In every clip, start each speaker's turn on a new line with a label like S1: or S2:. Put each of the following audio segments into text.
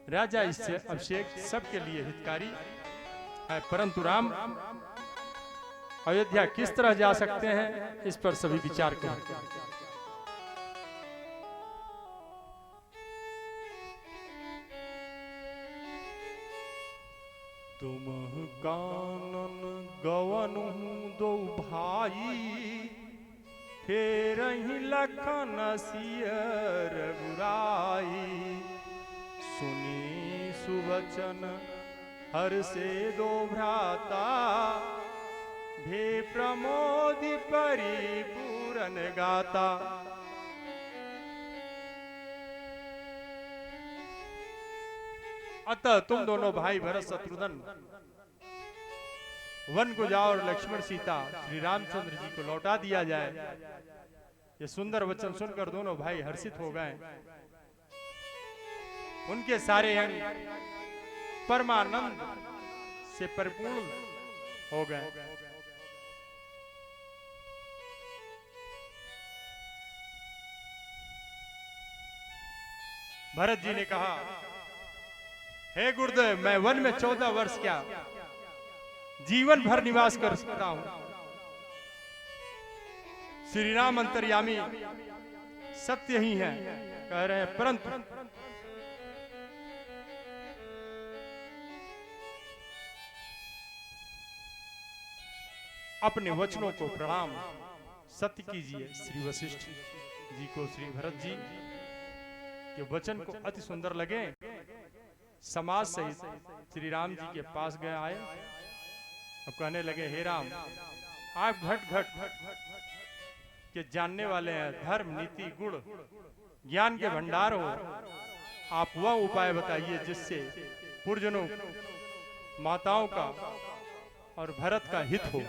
S1: राजा इससे अभिषेक सबके लिए हितकारी है, परंतु राम अयोध्या किस तरह जा सकते हैं इस पर सभी विचार करें। तुम कानन गवनु दो भाई, फेर ही लखन सिय रघुराई। सुनी सुवचन हर से दो भ्राता, भे प्रमोदि परिपूरन गाता। अतः तुम दोनों भाई भरत शत्रुघ्न वन को जाओ और लक्ष्मण सीता श्री रामचंद्र जी को लौटा दिया जाए। ये सुंदर वचन सुनकर दोनों भाई हर्षित हो गए। उनके सारे अंग परमानंद से परिपूर्ण हो गए। भरत जी ने कहा, हे गुरुदेव, मैं वन में 14 वर्ष क्या जीवन भर निवास कर सकता हूं। श्री राम अंतर्यामी सत्य ही है कह रहे हैं, परंतु अपने वचनों को प्रणाम सत्य कीजिए। श्री वशिष्ठ जी को श्री भरत जी के वचन को अति सुंदर लगे। समाज सहित श्री राम जी के पास गए आए। अब कहने लगे, हे राम, आप घट घट के जानने वाले हैं, धर्म नीति गुण ज्ञान के भंडार हो। आप वह उपाय बताइए जिससे पुरजनों माताओं का और भरत का हित हो।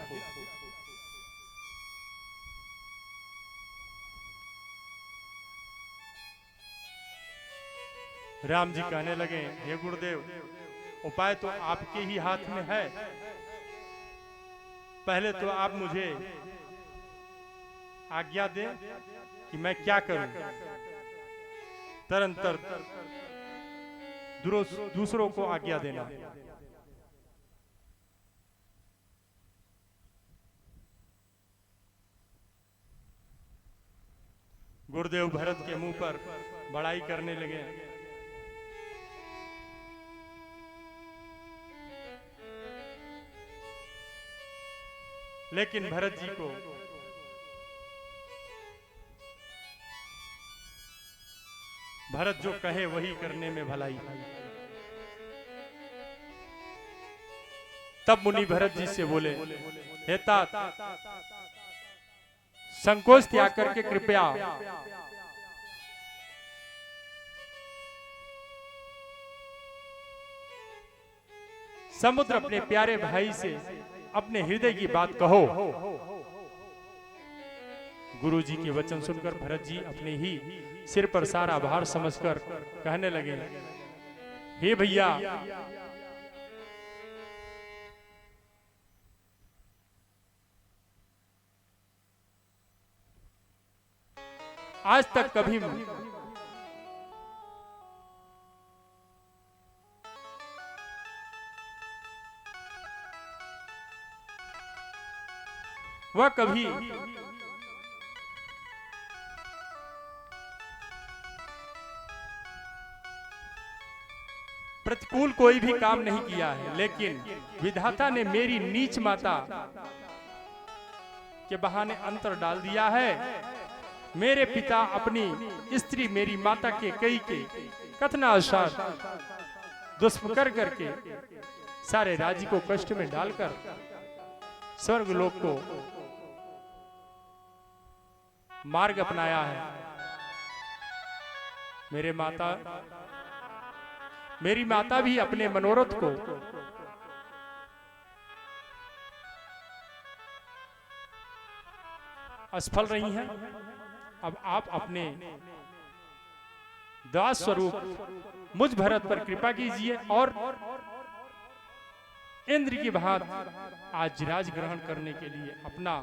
S1: राम जी कहने लगे, हे गुरुदेव, उपाय तो आपके ही हाथ में है। पहले तो आप मुझे आज्ञा दें कि मैं क्या करूं। तरंतर दूसरों को आज्ञा देना। गुरुदेव भरत के मुंह पर बड़ाई करने लगे। लेकिन भरत जी को भरत जो कहे वही करने में भलाई। तब मुनि भरत जी से बोले, हे तात, संकोच त्याग करके कृपया समुद्र अपने प्यारे भाई से अपने हृदय की बात कहो। गुरु जी के वचन सुनकर भरत जी अपने ही सिर पर सारा भार समझकर कहने लगे, हे भैया, आज तक कभी वह कभी प्रतिकूल कोई भी काम नहीं किया है, लेकिन विधाता ने मेरी नीच माता के बहाने अंतर डाल दिया है। मेरे पिता अपनी स्त्री मेरी माता के कई के कथनानुसार दुष्कर करके सारे राज्य को कष्ट में डालकर स्वर्ग लोक को मार्ग अपनाया है। मेरी माता भी अपने मनोरथ को असफल रही हैं। अब आप अपने दास स्वरूप मुझ भरत पर कृपा कीजिए और इंद्र की भांति आज राज ग्रहण करने के लिए अपना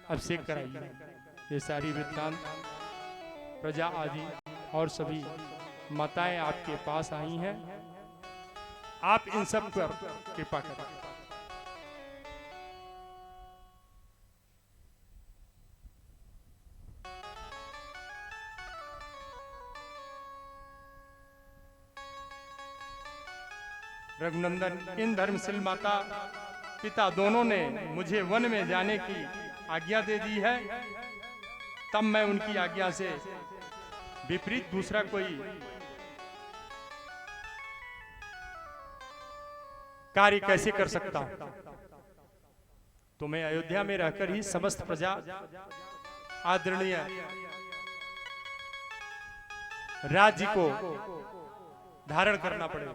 S1: अभिषेक कराइए। ये सारी वृत्तांत प्रजा आदि और सभी माताएं आपके पास आई हैं, आप इन सब पर कृपा करें। रघुनंदन, इन धर्मशील माता पिता दोनों ने मुझे वन में जाने की आज्ञा दे दी है, तब मैं उनकी आज्ञा से विपरीत दूसरा कोई कार्य कैसे कर सकता हूं। तो मैं अयोध्या में रहकर ही समस्त प्रजा आदरणीय राज्य को धारण करना पड़ेगा।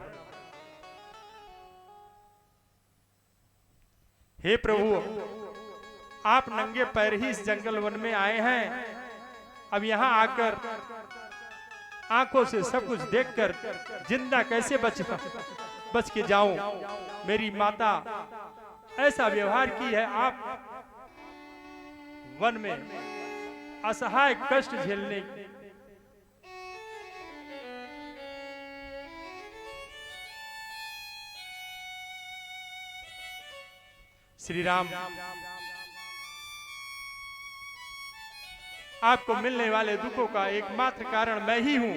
S1: हे प्रभु, आप नंगे पैर ही इस जंगल वन में आए हैं, अब यहां आकर आंखों से सब कुछ देखकर जिंदा कैसे बच के जाऊं। मेरी माता ऐसा व्यवहार की है, आप वन में असहाय कष्ट झेलने श्री राम, आपको मिलने वाले दुखों का एकमात्र कारण मैं ही हूं।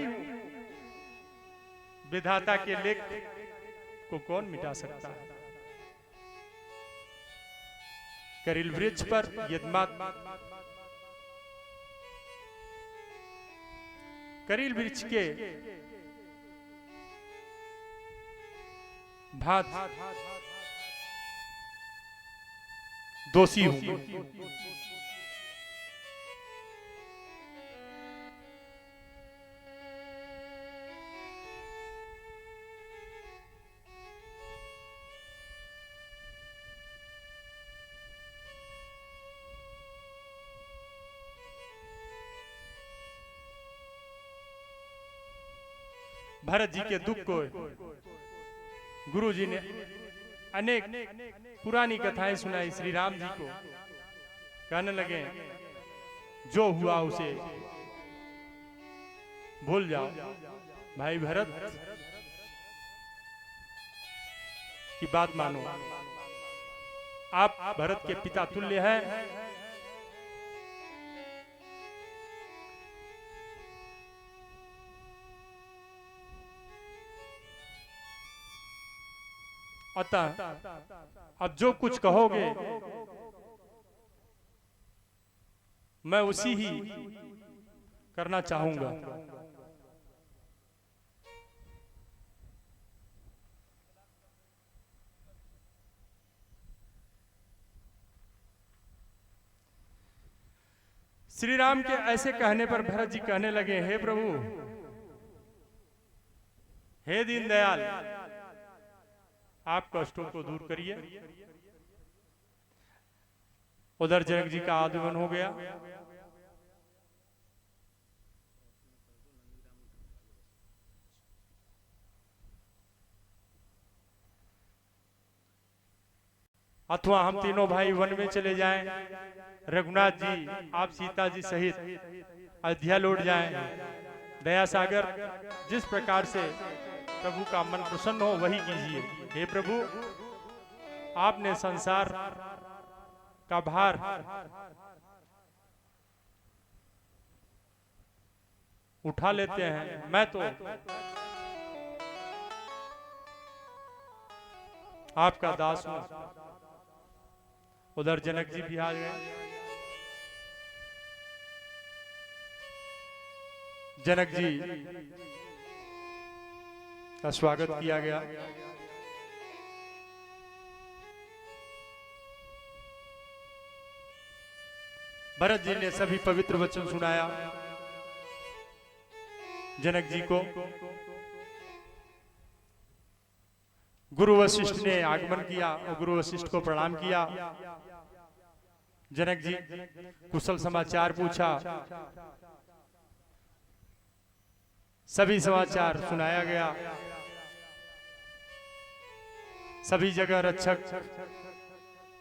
S1: विधाता के लेख को कौन मिटा सकता है। करील वृक्ष पर करील वृक्ष के भात दोषी हूं। भरत जी के दुख को गुरु जी ने अनेक पुरानी कथाएं सुनाई श्री राम जी को। कहने लगे, जो हुआ उसे भूल जाओ। भाई भरत की बात मानो, आप भरत के पिता तुल्य हैं। अतः अब जो कुछ कहोगे मैं उसी ही करना चाहूंगा। श्री राम के ऐसे कहने पर भरत जी कहने लगे, हे प्रभु, हे दीनदयाल, आप कष्टों को दूर करिए। उधर जनक जी का आगमन हो गया। अथवा हम तीनों भाई वन में चले जाएं, रघुनाथ जी आप सीता जी सहित अयोध्या लौट जाएं। दया सागर, जिस प्रकार से प्रभु का मन प्रसन्न हो वही कीजिए। हे प्रभु, आपने संसार का भार उठा लेते हैं, मैं तो आपका दास हूं। उधर जनक जी भी आ गए। जनक जी का स्वागत किया गया। भरत जी ने सभी पवित्र वचन सुनाया जनक जी को। गुरु वशिष्ठ ने आगमन किया और गुरु वशिष्ठ को प्रणाम किया। जनक जी कुशल समाचार पूछा, सभी समाचार सुनाया गया। सभी जगह रक्षक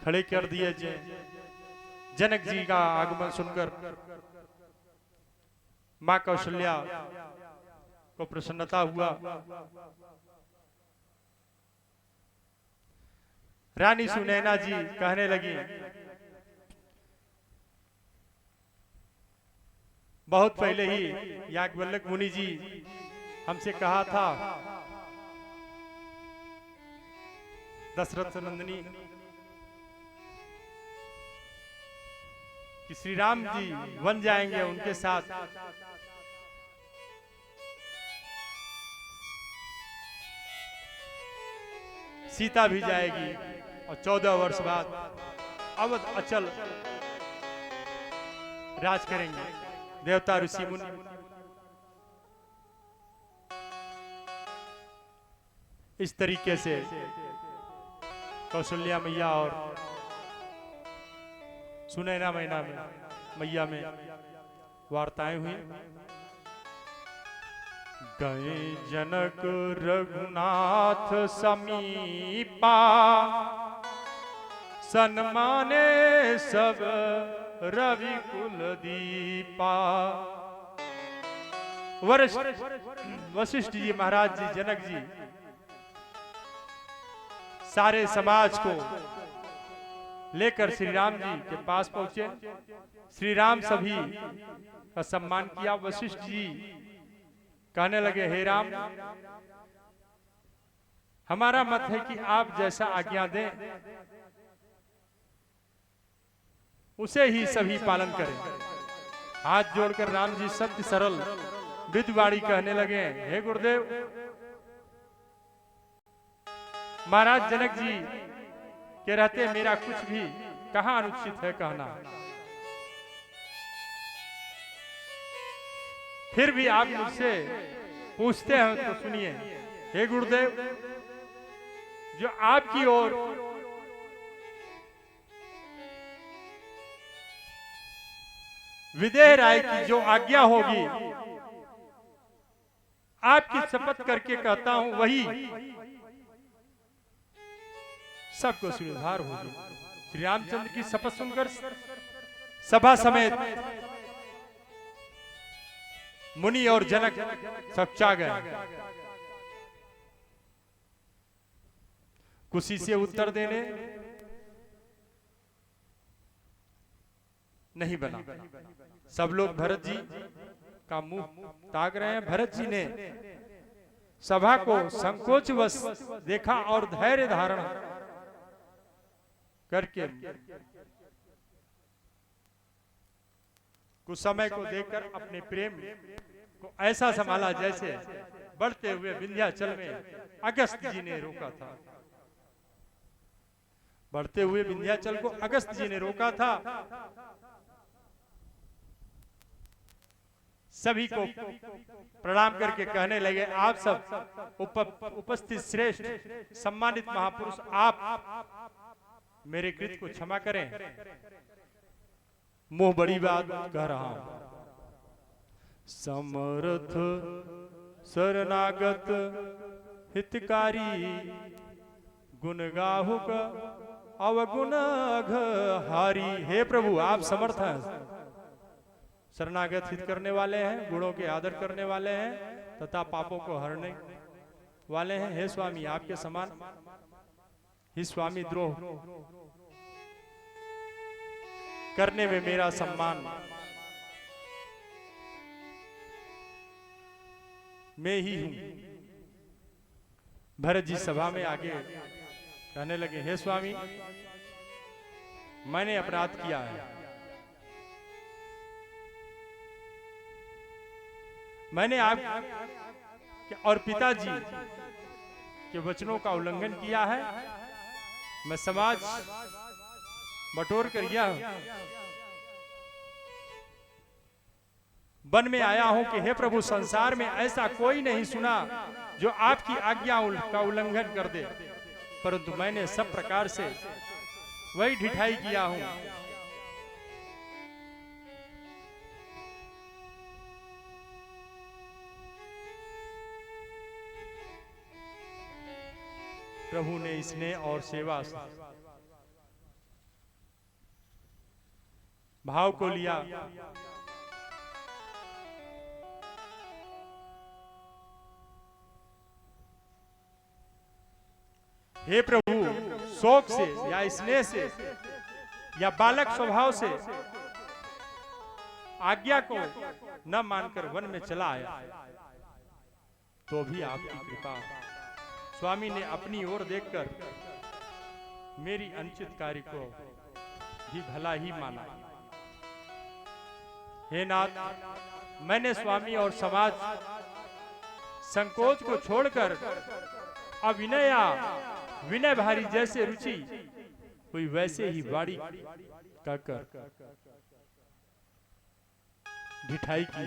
S1: खड़े कर दिए। जनक जी का आगमन सुनकर मां कौशल्या को प्रसन्नता हुआ। रानी सुनैना जी कहने लगी, बहुत पहले ही याज्ञवल्क्य मुनि जी हमसे कहा था दशरथ नंदिनी कि श्री राम जी वन जाएंगे, उनके साथ सीता भी जाएगी और 14 वर्ष बाद अवध अचल राज करेंगे देवता ऋषि मुनि। इस तरीके से कौशल्या मैया और सुनैना मैया में वार्ताएं हुई। गए जनक रघुनाथ समीपा, सन्माने सब रवि कुल दीपा। वशिष्ठ जी महाराज जी जनक जी सारे समाज को लेकर श्री राम जी के पास पहुंचे। श्री राम सभी का सम्मान किया। वशिष्ठ जी कहने लगे, हे राम, हमारा मत है कि आप जैसा आज्ञा दें उसे ही सभी पालन करें। हाथ जोड़कर राम जी सत्य सरल विद्वाणी कहने लगे, हे गुरुदेव, महाराज जनक जी के रहते मेरा कुछ भी कहां अनुचित है कहना। फिर भी आप मुझसे पूछते हैं तो सुनिए। हे गुरुदेव, जो आपकी ओर विदेह राय की जो आज्ञा होगी, आपकी शपथ करके कहता हूं वही सबको स्वीकार होगी। श्री रामचंद्र की शपथ सुनकर सभा समेत मुनि और जनक चकचा गए। खुशी से उत्तर देने नहीं बना। सब लोग भरत जी का मुंह ताक रहे हैं। भरत जी ने सभा को संकोचवश देखा और धैर्य धारण करके कुछ समय को देखकर अपने प्रेम को ऐसा संभाला जैसे बढ़ते हुए विंध्याचल में अगस्त जी ने रोका था। बढ़ते हुए विंध्याचल को अगस्त जी ने रोका था। सभी को प्रणाम करके कहने लगे, आप सब उपस्थित श्रेष्ठ सम्मानित महापुरुष, आप मेरे कृत्य को क्षमा करें। मुंह बड़ी बात कह रहा हूं। समर्थ शरणागत हितकारी, गुण गाहुक अवगुण हारी। हे प्रभु, आप समर्थ हैं, शरणागत हित करने वाले हैं, गुणों के आदर करने वाले हैं तथा पापों को हरने वाले हैं। हे स्वामी, आपके समान ही स्वामी द्रोह करने में मेरा सम्मान मैं ही हूं। भरत जी सभा में आगे कहने लगे, हे स्वामी, मैंने अपराध किया है। मैंने आप और पिताजी के वचनों का उल्लंघन किया है। मैं समाज बटोर कर यह वन में आया हूं कि हे प्रभु, संसार में ऐसा कोई नहीं सुना जो आपकी आज्ञा का उल्लंघन कर दे, परंतु मैंने सब प्रकार से वही ढिठाई किया हूं। प्रभु ने स्नेह और सेवा भाव को लिया हे प्रभु, शौक से या स्नेह से या बालक स्वभाव से आज्ञा को न मानकर वन में चला आया, तो भी आपकी कृपा। स्वामी ने अपनी ओर देखकर मेरी अनुचित कार्य को भी भला ही माना। हे नाथ, मैंने स्वामी और समाज संकोच को छोड़कर अविनय या विनय भारी जैसे रुचि हुई वैसे ही वाणी कहकर ढिठाई की।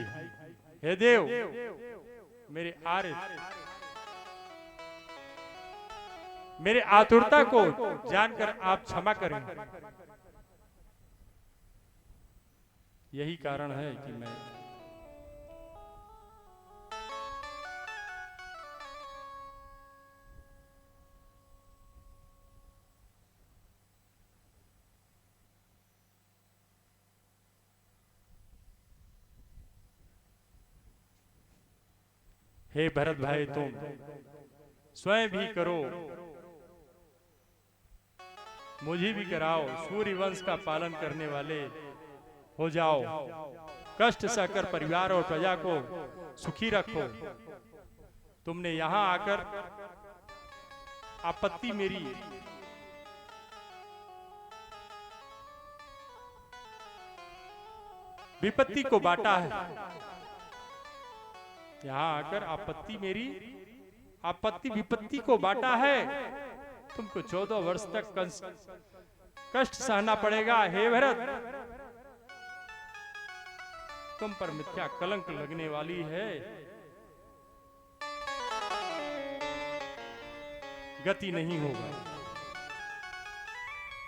S1: हे देव, मेरे मेरे आतुरता को जानकर आप क्षमा करें। यही कारण है कि मैं हे भरत भाई, तुम स्वयं भी करो, मुझे भी कराओ। सूर्य वंश का पालन करने वाले हो जाओ। कष्ट सहकर परिवार और प्रजा को सुखी रखो। तुमने यहां आकर आपत्ति मेरी विपत्ति को बांटा है। यहां आकर आपत्ति विपत्ति को बांटा है। तुमको 14 वर्ष तक कष्ट सहना पड़ेगा। हे भरत, तुम पर मिथ्या कलंक लगने वाली है। गति नहीं होगा,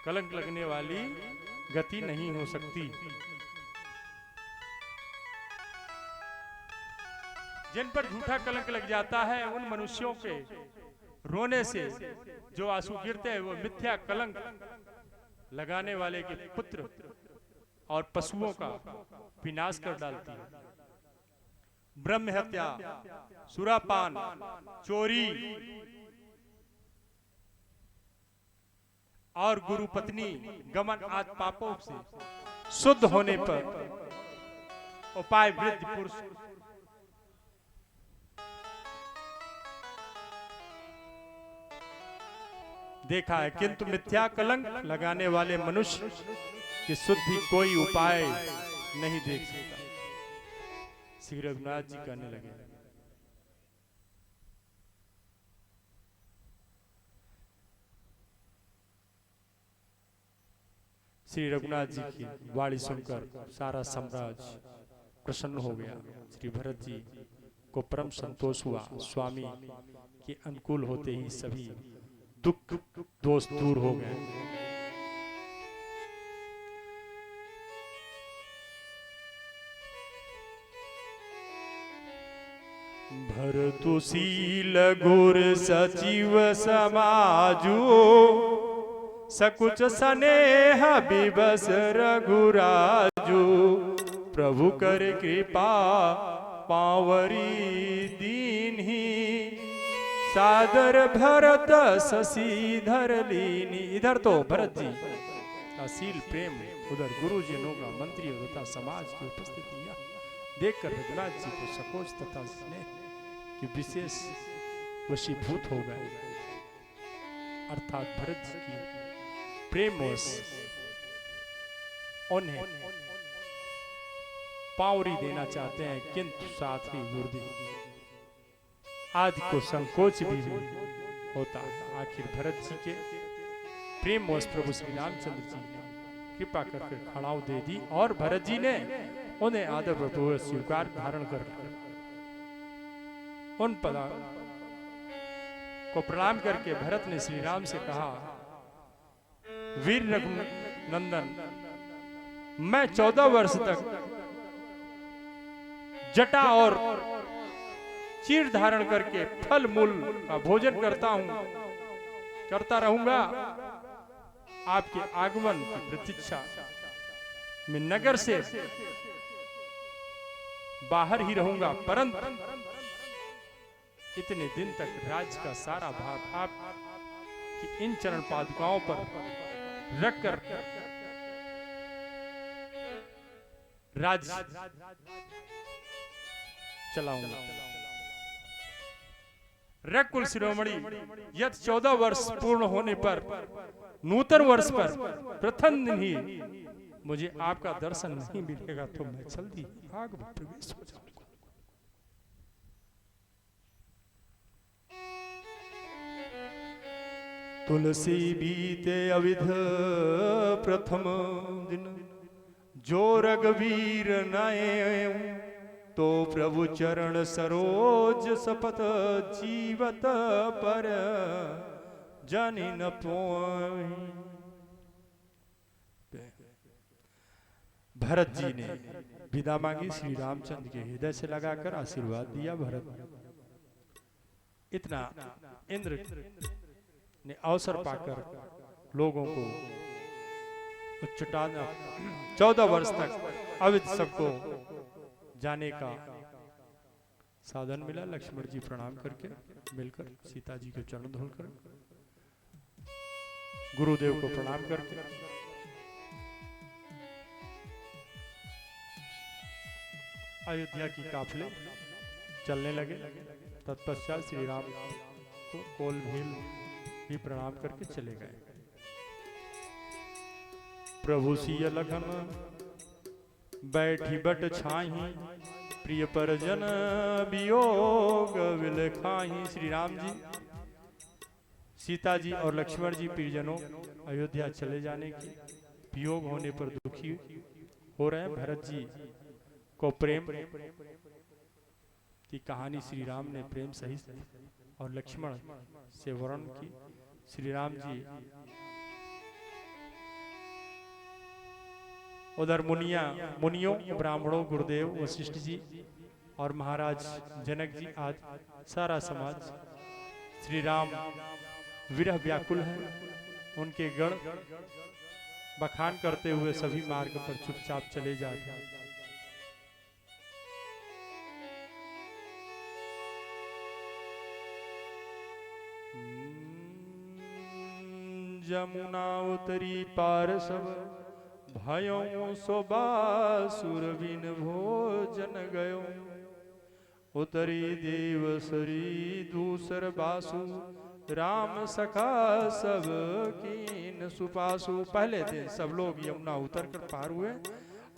S1: कलंक लगने वाली गति नहीं हो सकती। जिन पर झूठा कलंक लग जाता है, उन मनुष्यों के रोने से जो आंसू गिरते हैं, वो मिथ्या कलंक लगाने वाले के पुत्र और पशुओं का विनाश कर डालती है। ब्रह्म हत्या, सुरापान, चोरी और गुरु पत्नी गमन आदि पापों से शुद्ध होने पर उपाय वृद्ध पुरुष देखा है, किंतु मिथ्या कलंक लगाने वाले मनुष्य की शुद्धि कोई उपाय नहीं देख सकता। श्री रघुनाथ जी कहने लगे, श्री रघुनाथ जी की वाणी सुनकर सारा साम्राज्य प्रसन्न हो गया। श्री भरत जी को परम संतोष हुआ। स्वामी के अनुकूल होते ही सभी दुख दोष दूर हो गए। भरतुशील गुर सचिव समाजू, सकुच स्नेह विवश रघुराजू। प्रभु कर कृपा पावरी दीन्ही, सादर भरत शशिधर लीनी। इधर तो भरत जी असील प्रेम, उधर गुरुजनों का, मंत्रियों तथा समाज की उपस्थिति देखकर रघुनाथ जी को सकोच तथा स्नेह की विशेष वशीभूत हो गए। अर्थात भरत जी की प्रेमवश उन्हें पावरी देना चाहते हैं, किंतु साथ ही गुरुदेव आदि को संकोच भी होता। आखिर भरत जी के प्रेमवश प्रभु श्री रामचंद्र जी ने कृपा करके खड़ाऊ दे दी और भरत जी ने उन्हें आदर पूर्वक स्वीकार धारण कर उन पदा को प्रणाम करके भरत ने श्री राम से कहा, वीर रघुनंदन, मैं 14 वर्ष तक जटा और चीर धारण करके फल मूल का भोजन करता रहूंगा। आपके आगमन की प्रतीक्षा में नगर से बाहर ही रहूंगा, परंतु इतने दिन तक राज्य का सारा भार आप कि इन चरण पादुकाओं पर रखकर राज चलाऊंगा। रकुल शिरोमणि यद 14 वर्ष पूर्ण होने पर नूतन वर्ष पर प्रथम दिन ही मुझे आपका दर्शन नहीं मिलेगा तो मैं जल्दी भाग प्रवेश हो जाऊंगा। तुलसी बीते अविध प्रथम दिन जो रघुवीर नए तो प्रभु चरण सरोज सपत जीवत पर जानि न पोई। भरत जी ने विदा मांगी, श्री रामचंद्र के हृदय से लगाकर आशीर्वाद दिया। भरत इतना इंद्र ने अवसर पाकर लोगों को उच्चटाना 14 वर्ष तक अविध सबको जाने का साधन मिला। लक्ष्मण जी प्रणाम करके मिलकर सीता जी के चरण धोकर गुरुदेव को प्रणाम करके अयोध्या की काफले चलने लगे। तत्पश्चात श्री राम को कोल भील भी प्रणाम करके चले गए। प्रभु सिय लखन बैठी बट छाही प्रिय परजन वियोग विल खाही। श्री राम जी, सीता जी और लक्ष्मण जी प्रियजनों अयोध्या चले जाने की वियोग होने पर दुखी हो रहे हैं। भरत जी को प्रेम की कहानी श्री राम ने प्रेम सहित और लक्ष्मण से वर्णन की। श्री राम जी उधर मुनियों ब्राह्मणों गुरुदेव वशिष्ठ जी और महाराज जनक जी आज सारा समाज श्री राम विरह व्याकुल है। उनके गण बखान करते हुए सभी मार्ग पर चुपचाप चले जाते हैं। जमुना उतरी पार सब भयो सोबासुर बिन भोजन गयो उतरी देवसरी दूसर बासु राम सखा सब कीन सुपासु। पहले दिन सब लोग यमुना उतर कर पार हुए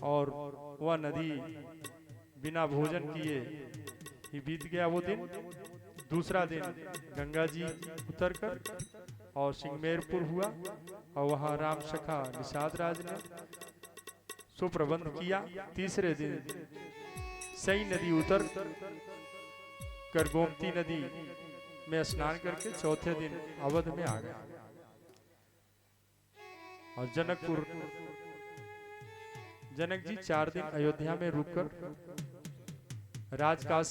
S1: और वह नदी बिना भोजन किए ही बीत गया वो दिन। दूसरा दिन गंगा जी उतर कर और सिंगमेरपुर हुआ और वहां राम सखा निषाद राज ने सुप्रबंध किया। तीसरे दिन सई नदी उतर कर गोमती नदी में स्नान करके चौथे दिन अवध में आ गए और जनक जी 4 दिन अयोध्या में रुककर राजकाज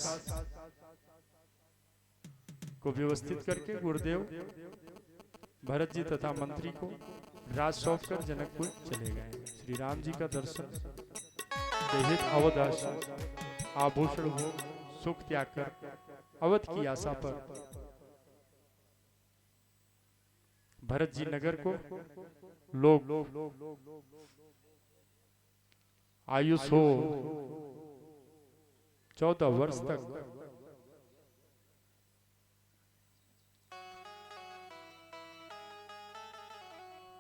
S1: को व्यवस्थित करके गुरुदेव भरत जी तथा मंत्री को राज सौंप कर जनकपुर चले गए। श्री राम जी का दर्शन देहित अवदास आभूषण भोग सुख त्याग कर अवध की आशा पर भरत जी नगर को लोग आयुष हो 14 वर्ष तक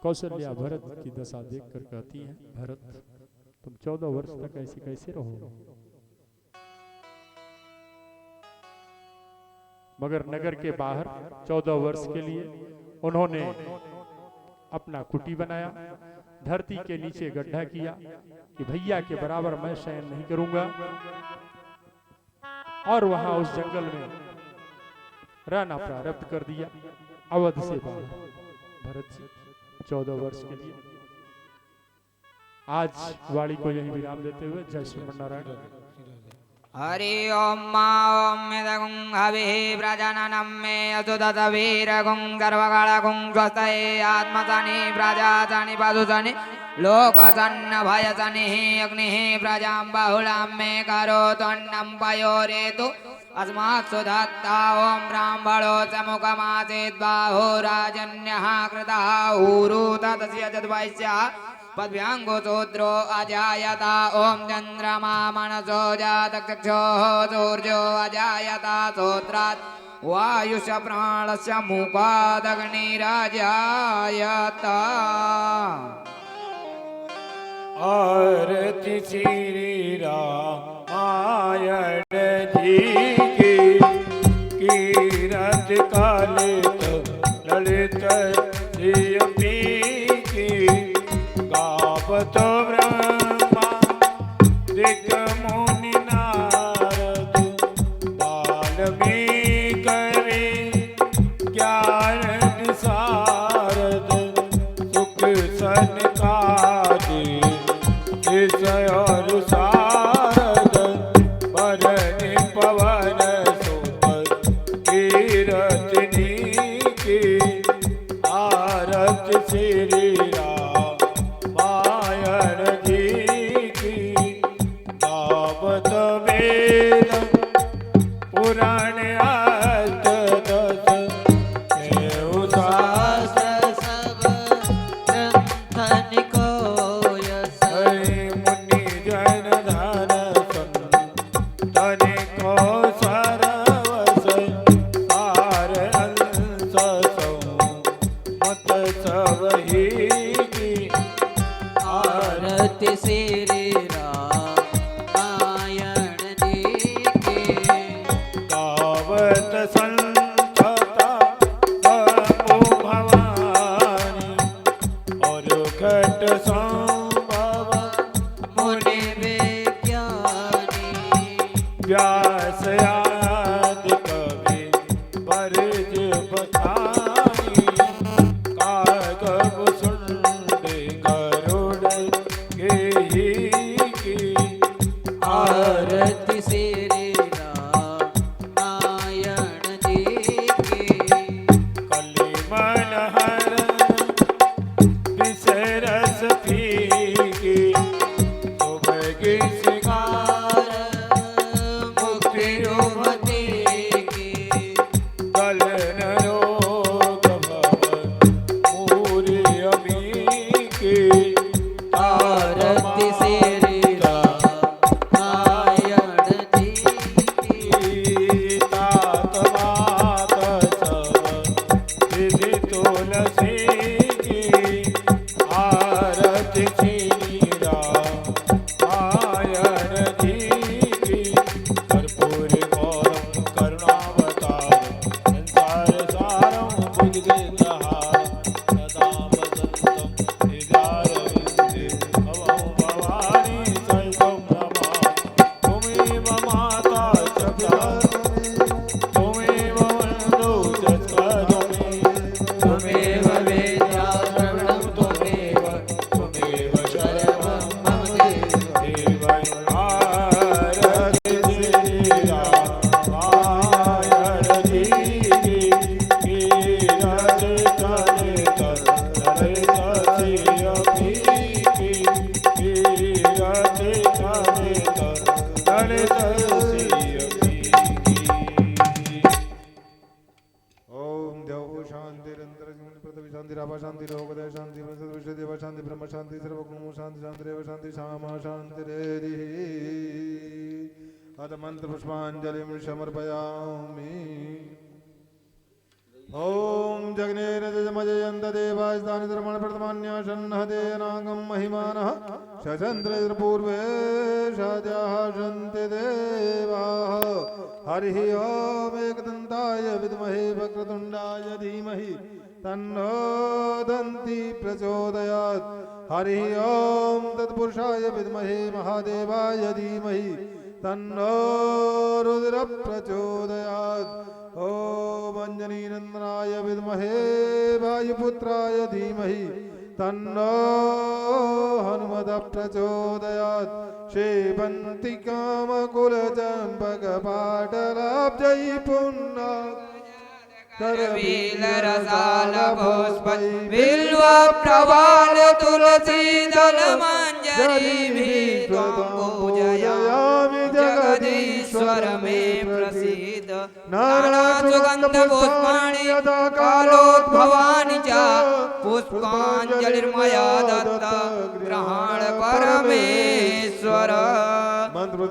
S1: कौशल्या भरत की दशा देखकर कहती है, भरत तुम 14 वर्ष तक ऐसे कैसे रहोगे? मगर नगर के बाहर 14 वर्ष के लिए उन्होंने अपना कुटी बनाया, धरती के नीचे गड्ढा किया कि भैया के बराबर मैं शयन नहीं करूंगा, और वहां उस जंगल में रहना प्रारंभ कर दिया। अवध से बाहर भरत जी 14 वर्ष के लिए। आज वाणी को यही विराम देते हुए जय श्रीमन नारायण।
S2: हरि ओम मा ओम मेदगुं हवे प्रजननं मे असुदत वीरगुं गर्वगणगुं स्वस्तये आत्मसनि प्रजासनि पशुसनि लोकसन्न भयसनि अग्निः प्रजां बहुलां मे करोतु अन्नं पयोरेतु अस्मात् सुदत्ता ओम ब्राह्मणो समुखमासीत् बाहुराजन्यः कृतः ऊरु तस्य चतुर्वैश्यः पद्भ्याङ्गो शूद्रो अजायता ओम चन्द्रमा मनसो जातचक्षुः सूर्यो अजायता श्रोत्रात् वायुष प्राणस्य मुखादग्निराजायता।
S3: आरती श्री रामायण जी की कीरत कालित ललित श्री की गावत ब्रह्मा दिक मुनि नारद वाल्मीकि ज्ञान विशारद सुख सनकादि और शारद बरन पवन सुत कीरतनी की आरत श्री रामायण जी की गावत वेद पुराण अष्ट दस शास्त्र सब ग्रंथन को मुनि जन धन तन को सरवस सार अंश मत सब ही की आरती श्री रामायण जी की गावत संतता सबो भवानी और घट संभव मुनि विज्ञानी व्यास आदि कवि बरज बखानी कागब सुंड गरुड़ गेही की आरती श्री रामायण जी की कलिमन हर विसरस फीकी सुभगी सिंगार मुक्ति रोमती की गलन रोग भव मूरी अमी की आरती श्री रामायण जी की तात मात सब विधि तुलसी की आरती श्री रामायण जी की कर्पूर गौरम करुणावतारम संसार सारम बुद्धिहारम सदा वसंतम हृदयारविंदे भवं भवानी सर्वं नमामि त्वमेव माता च पिता त्वमेव बन्धुः च सखा त्वमेव वेद्या द्रविणं त्वमेव शरणं मम देव आरति श्री रामायण जी की कीरत कालित ललित श्री की कीरत कालित ललित श्री ओम देव शांतिरंतर पृथ्वी शांति राभा शांति लोकदय शांति विश्वदेव शांति ब्रह्म शांति सर्वभूम शांति शांतिरेव शांति सामा शांतिरेधि अथ मंत्र पुष्पांजलिं समर्पयामि। ओम जगनेरजमजयन्त देवास्तानि धर्माणि प्रथमान्यासन्नः तेनागं महिमानः शचन्द्रपूर्वे शाद्याः सन्ति देवाः हरिः ओम एकदन्ताय विद्महे वक्रतुण्डाय धीमहि तन्नो दन्ति प्रचोदयात् हरिः ओम तत्पुरुषाय विद्महे महादेवाय धीमहि तन्नो रुद्र प्रचोदयात् ओम अंजनीनंदनाय विद्महे वायुपुत्राय धीमहि तन्नो हनुमत प्रचोदयात् शेवन्ति कामकुलचम्पकपाटलाब्जै पुण्णात्
S2: करवीलरसालपुष्पै बिल्वप्रवाल तुलसीदलमञ्जरीभिः त्वं पूजयामि जगदीश्वर मे प्रसीद। सुगन्धपुष्पाणि कालोद्भवानि च पुष्पाञ्जलिर्मया दत्त ग्रहण परमेश्वर।
S3: मंत्र